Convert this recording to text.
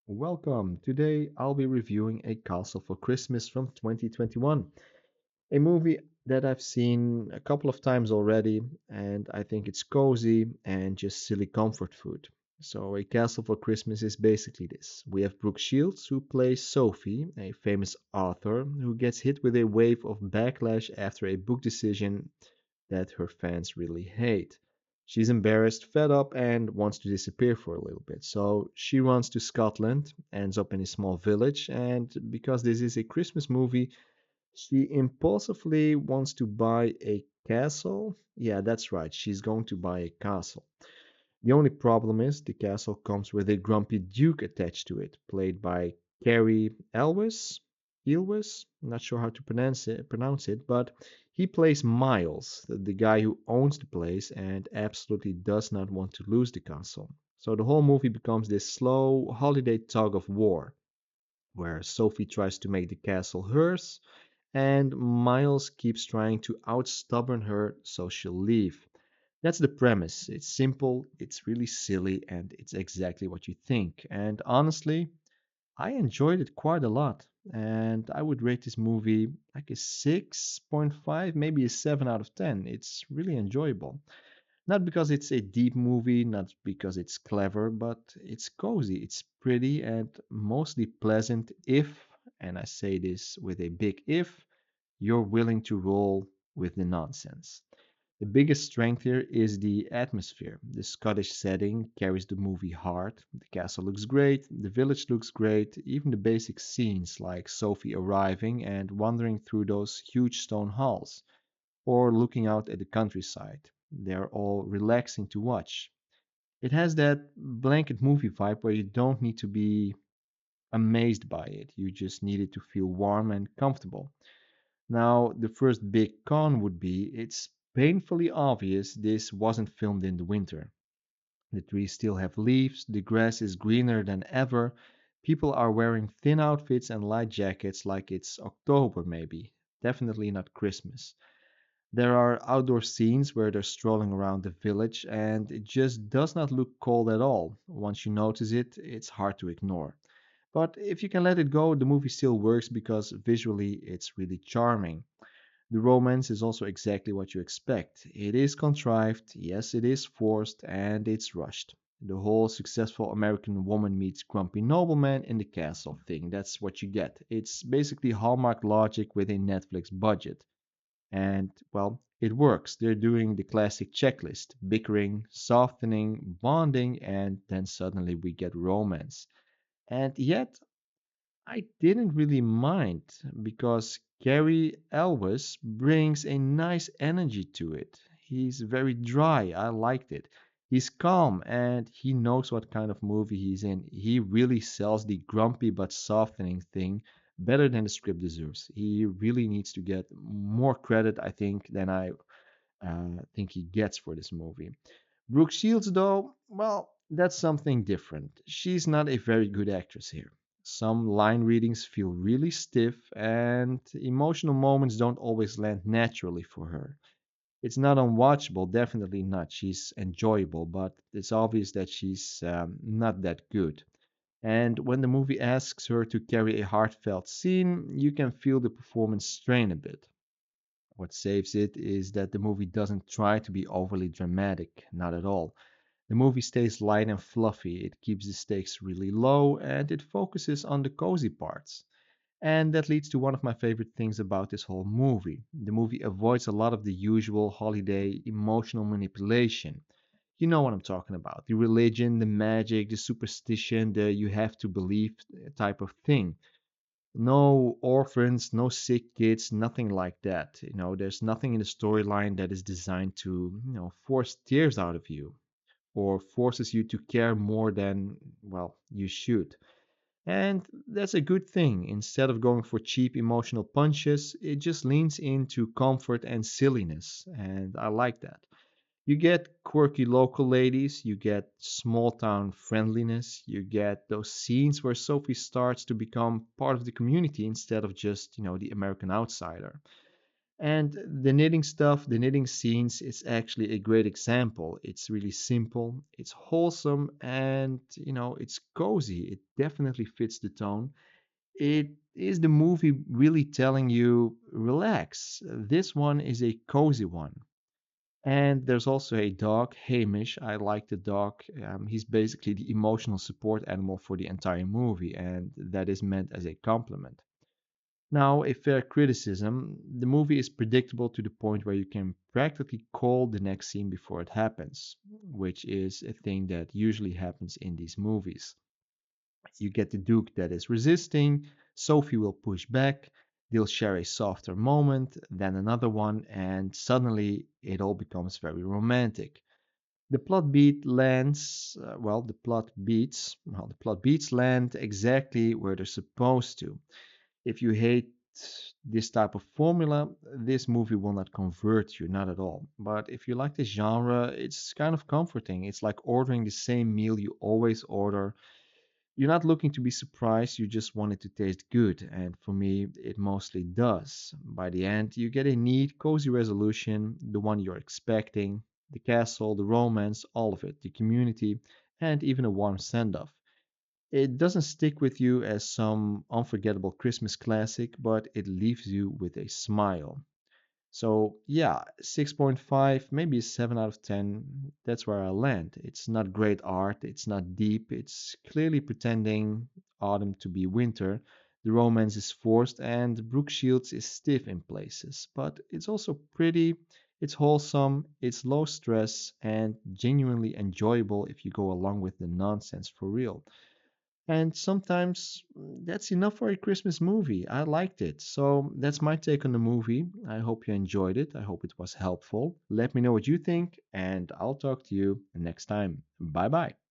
Welcome. Today I'll be reviewing A Castle for Christmas from 2021, a movie that I've seen a couple of times already, and I think it's cozy and just silly comfort food. So, A Castle for Christmas is basically this. We have Brooke Shields, who plays Sophie, a famous author who gets hit with a wave of backlash after a book decision that her fans really hate. She's embarrassed, fed up, and wants to disappear for a little bit. So she runs to Scotland, ends up in a small village, and because this is a Christmas movie, she impulsively wants to buy a castle. Yeah, that's right, she's going to buy a castle. The only problem is the castle comes with a grumpy duke attached to it, played by Cary Elwes. Elwes? Not sure how to pronounce it, but he plays Miles, the guy who owns the place and absolutely does not want to lose the castle. So the whole movie becomes this slow holiday tug of war, where Sophie tries to make the castle hers, and Miles keeps trying to outstubborn her so she'll leave. That's the premise. It's simple, it's really silly, and it's exactly what you think. And honestly, I enjoyed it quite a lot. And I would rate this movie like a 6.5, maybe a 7 out of 10. It's really enjoyable. Not because it's a deep movie, not because it's clever, but it's cozy, it's pretty, and mostly pleasant if, and I say this with a big if, you're willing to roll with the nonsense. The biggest strength here is the atmosphere. The Scottish setting carries the movie hard. The castle looks great, the village looks great, even the basic scenes like Sophie arriving and wandering through those huge stone halls, or looking out at the countryside. They're all relaxing to watch. It has that blanket movie vibe where you don't need to be amazed by it, you just need it to feel warm and comfortable. Now, the first big con would be it's painfully obvious this wasn't filmed in the winter. The trees still have leaves, the grass is greener than ever, people are wearing thin outfits and light jackets like it's October, maybe. Definitely not Christmas. There are outdoor scenes where they're strolling around the village, and it just does not look cold at all. Once you notice it, it's hard to ignore. But if you can let it go, the movie still works because visually it's really charming. The romance is also exactly what you expect. It is contrived, yes, it is forced, and it's rushed. The whole successful American woman meets grumpy nobleman in the castle thing. That's what you get. It's basically Hallmark logic with a Netflix budget. And, well, it works. They're doing the classic checklist bickering, softening, bonding, and then suddenly we get romance. And yet, I didn't really mind because Gary Elwes brings a nice energy to it. He's very dry. I liked it. He's calm and he knows what kind of movie he's in. He really sells the grumpy but softening thing better than the script deserves. He really needs to get more credit, I think, than I think he gets for this movie. Brooke Shields, though, well, that's something different. She's not a very good actress here. Some line readings feel really stiff, and emotional moments don't always land naturally for her. It's not unwatchable, definitely not. She's enjoyable, but it's obvious that she's not that good. And when the movie asks her to carry a heartfelt scene, you can feel the performance strain a bit. What saves it is that the movie doesn't try to be overly dramatic, not at all. The movie stays light and fluffy, it keeps the stakes really low, and it focuses on the cozy parts. And that leads to one of my favorite things about this whole movie. The movie avoids a lot of the usual holiday emotional manipulation. You know what I'm talking about. The religion, the magic, the superstition, the you have to believe type of thing. No orphans, no sick kids, nothing like that. There's nothing in the storyline that is designed to, force tears out of you or forces you to care more than, well, you should. And that's a good thing. Instead of going for cheap emotional punches, it just leans into comfort and silliness. And I like that. You get quirky local ladies, you get small town friendliness, you get those scenes where Sophie starts to become part of the community instead of just, the American outsider. And the knitting stuff, the knitting scenes, it's actually a great example. It's really simple, it's wholesome, and it's cozy. It definitely fits the tone. It is the movie really telling you, relax. This one is a cozy one. And there's also a dog, Hamish. I like the dog. He's basically the emotional support animal for the entire movie, and that is meant as a compliment. Now, a fair criticism, the movie is predictable to the point where you can practically call the next scene before it happens, which is a thing that usually happens in these movies. You get the Duke that is resisting, Sophie will push back, they'll share a softer moment, then another one, and suddenly it all becomes very romantic. The plot beats land exactly where they're supposed to. If you hate this type of formula, this movie will not convert you, not at all. But if you like this genre, it's kind of comforting. It's like ordering the same meal you always order. You're not looking to be surprised, you just want it to taste good. And for me, it mostly does. By the end, you get a neat, cozy resolution, the one you're expecting, the castle, the romance, all of it, the community, and even a warm send off. It doesn't stick with you as some unforgettable Christmas classic, but it leaves you with a smile. So, yeah, 6.5, maybe a 7 out of 10. That's where I land. It's not great art, it's not deep, it's clearly pretending autumn to be winter. The romance is forced, and Brooke Shields is stiff in places, but it's also pretty, it's wholesome, it's low stress, and genuinely enjoyable if you go along with the nonsense for real. And sometimes that's enough for a Christmas movie. I liked it. So that's my take on the movie. I hope you enjoyed it. I hope it was helpful. Let me know what you think, and I'll talk to you next time. Bye bye.